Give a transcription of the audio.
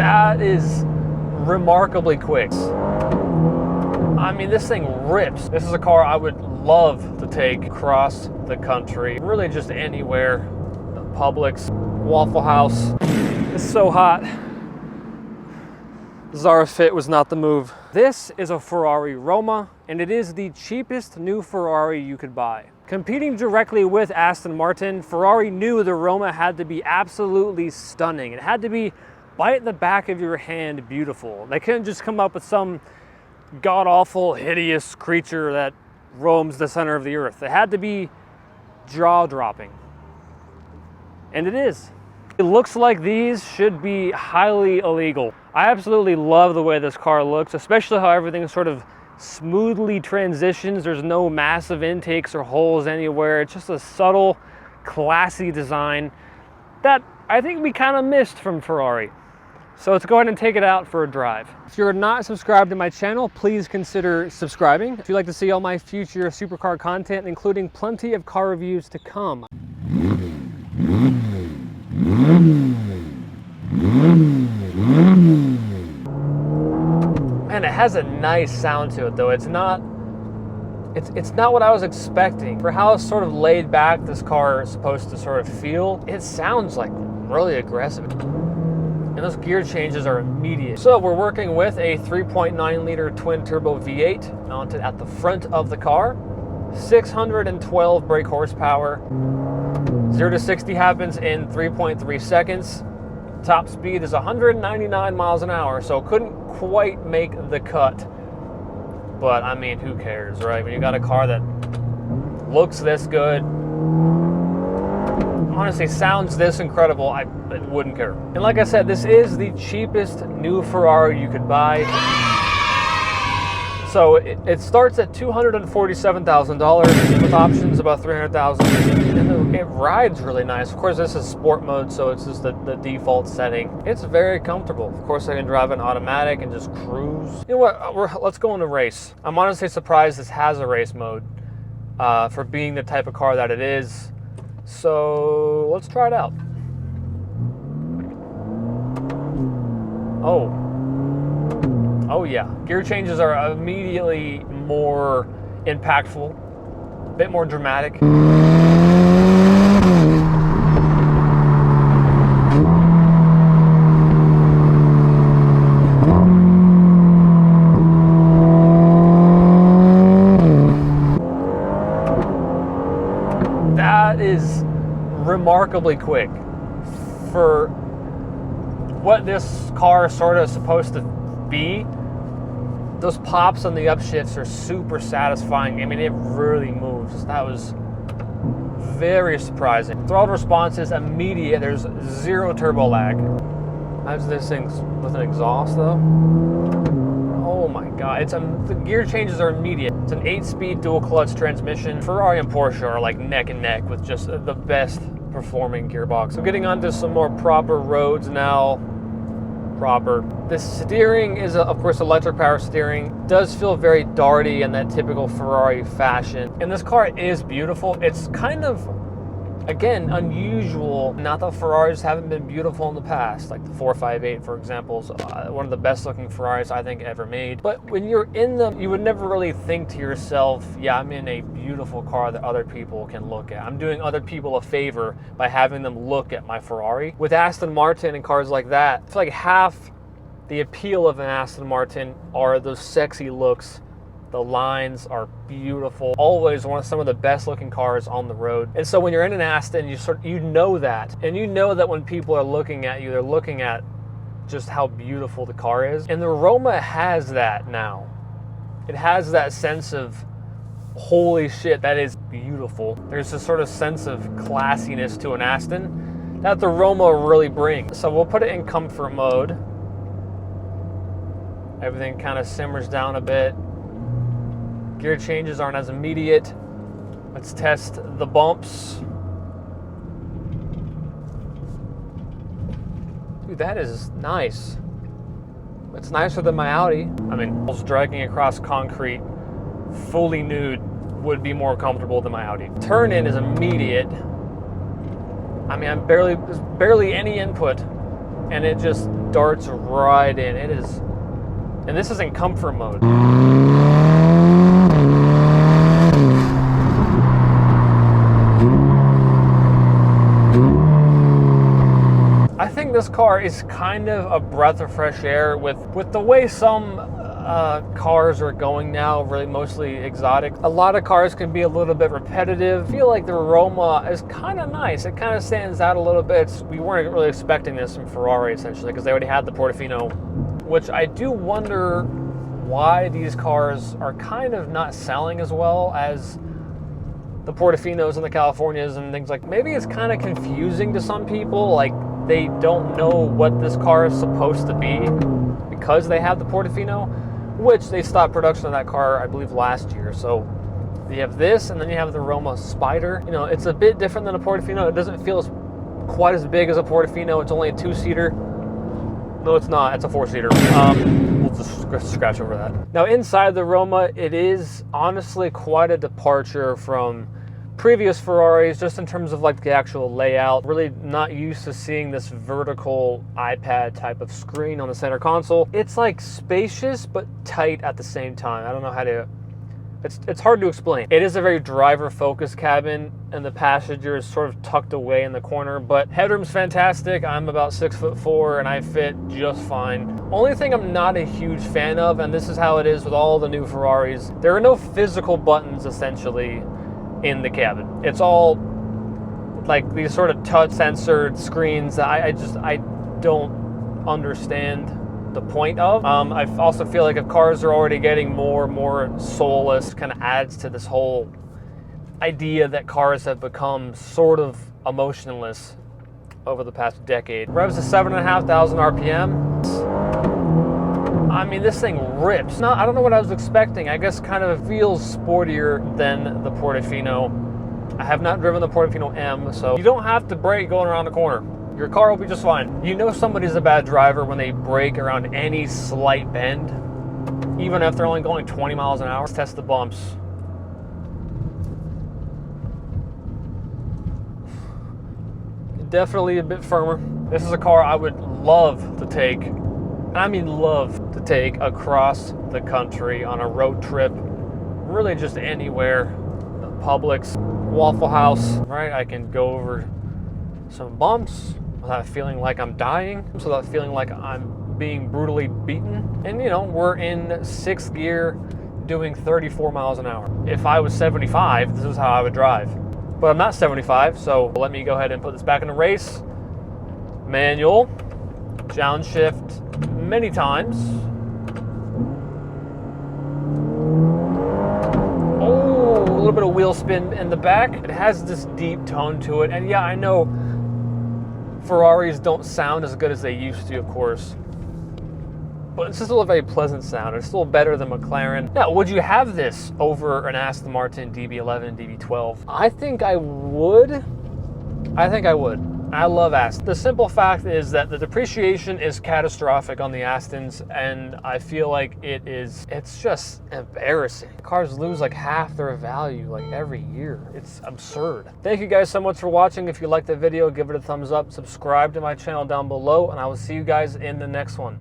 That is remarkably quick. I mean, this thing rips. This is a car I would love to take across the country, really just anywhere. Publix, Waffle House. It's so hot. Zara Fit was not the move. This is a Ferrari Roma, and it is the cheapest new Ferrari you could buy. Competing directly with Aston Martin, Ferrari knew the Roma had to be absolutely stunning. It had to be bite the back of your hand beautiful. They couldn't just come up with some god-awful, hideous creature that roams the center of the earth. It had to be jaw-dropping. And it is. It looks like these should be highly illegal. I absolutely love the way this car looks, especially how everything sort of smoothly transitions. There's no massive intakes or holes anywhere. It's just a subtle, classy design that I think we kind of missed from Ferrari. So let's go ahead and take it out for a drive. If you're not subscribed to my channel, please consider subscribing. If you'd like to see all my future supercar content, including plenty of car reviews to come. Man, it has a nice sound to it though. It's not what I was expecting. For how sort of laid back this car is supposed to sort of feel, it sounds like really aggressive. And those gear changes are immediate. So we're working with a 3.9 liter twin turbo V8 mounted at the front of the car. 612 brake horsepower. 0 to 60 happens in 3.3 seconds. Top speed is 199 miles an hour, so couldn't quite make the cut. But I mean, who cares, right? When you got a car that looks this good, honestly sounds this incredible, I wouldn't care. And like I said, this is the cheapest new Ferrari you could buy. So it starts at $247,000 with options about $300,000, and it rides really nice. Of course, this is sport mode, so it's just the default setting. It's very comfortable. Of course, I can drive in automatic and just cruise. You know what? Let's go in a race. I'm honestly surprised this has a race mode for being the type of car that it is. So let's try it out. Oh yeah, gear changes are immediately more impactful, a bit more dramatic. That is remarkably quick for what this car is sort of supposed to be. Those pops on the upshifts are super satisfying. I mean, it really moves. That was very surprising. Throttle response is immediate. There's zero turbo lag. How's this thing with an exhaust though? Oh my God, the gear changes are immediate. It's an 8-speed dual clutch transmission. Ferrari and Porsche are like neck and neck with just the best performing gearbox. So getting onto some more proper roads now. The steering is, of course, electric power steering. Does feel very darty in that typical Ferrari fashion. And this car is beautiful. It's kind of, again, unusual. Not that Ferraris haven't been beautiful in the past, like the 458, for example, is one of the best looking Ferraris I think ever made. But when you're in them, you would never really think to yourself, yeah, I'm in a beautiful car that other people can look at. I'm doing other people a favor by having them look at my Ferrari. With Aston Martin and cars like that, it's like half the appeal of an Aston Martin are those sexy looks. The lines are beautiful. Always one of some of the best looking cars on the road. And so when you're in an Aston, you know that. And you know that when people are looking at you, they're looking at just how beautiful the car is. And the Roma has that now. It has that sense of, holy shit, that is beautiful. There's this sort of sense of classiness to an Aston that the Roma really brings. So we'll put it in comfort mode. Everything kind of simmers down a bit. Gear changes aren't as immediate. Let's test the bumps. Dude, that is nice. It's nicer than my Audi. I mean, dragging across concrete, fully nude, would be more comfortable than my Audi. Turn in is immediate. I mean, there's barely any input. and it just darts right in. It is, and this is in comfort mode. I think this car is kind of a breath of fresh air with the way some cars are going now, really mostly exotic. A lot of cars can be a little bit repetitive. I feel like the Roma is kind of nice. It kind of stands out a little bit. We weren't really expecting this from Ferrari, essentially, because they already had the Portofino, which I do wonder why these cars are kind of not selling as well as the Portofinos and the Californias and things like. Maybe it's kind of confusing to some people, like they don't know what this car is supposed to be because they have the Portofino, which they stopped production of that car, I believe, last year. So you have this, and then you have the Roma Spider. You know, it's a bit different than a Portofino. It doesn't feel quite as big as a Portofino. It's only a 2-seater. No, it's not. It's a 4-seater. We'll just scratch over that. Now, inside the Roma, it is honestly quite a departure from previous Ferraris, just in terms of like the actual layout. Really not used to seeing this vertical iPad type of screen on the center console. It's like spacious but tight at the same time. I don't know how to, it's hard to explain. It is a very driver focused cabin, and the passenger is sort of tucked away in the corner, but headroom's fantastic. I'm about 6'4" and I fit just fine. Only thing I'm not a huge fan of, and this is how it is with all the new Ferraris, there are no physical buttons essentially in the cabin. It's all like these sort of touch censored screens that I don't understand the point of. I also feel like if cars are already getting more and more soulless, kind of adds to this whole idea that cars have become sort of emotionless over the past decade. Revs to 7,500 RPM. I mean, this thing rips. No, I don't know what I was expecting. I guess kind of feels sportier than the Portofino. I have not driven the Portofino M, so you don't have to brake going around the corner. Your car will be just fine. You know somebody's a bad driver when they brake around any slight bend, even if they're only going 20 miles an hour. Let's test the bumps. Definitely a bit firmer. This is a car I would love to take. I mean love to take across the country on a road trip, really just anywhere. Publix, Waffle House, right? I can go over some bumps without feeling like I'm dying, without feeling like I'm being brutally beaten. And you know, we're in 6th gear doing 34 miles an hour. If I was 75, this is how I would drive. But I'm not 75, so let me go ahead and put this back in the race. Manual, downshift many times. Oh, a little bit of wheel spin in the back. It has this deep tone to it. And yeah, I know Ferraris don't sound as good as they used to, of course. But it's still a very pleasant sound. It's still better than McLaren. Now, would you have this over an Aston Martin DB11, DB12? I think I would. I love Aston. The simple fact is that the depreciation is catastrophic on the Astons, and I feel like it's just embarrassing. Cars lose like half their value like every year. It's absurd. Thank you guys so much for watching. If you liked the video, give it a thumbs up, subscribe to my channel down below, and I will see you guys in the next one.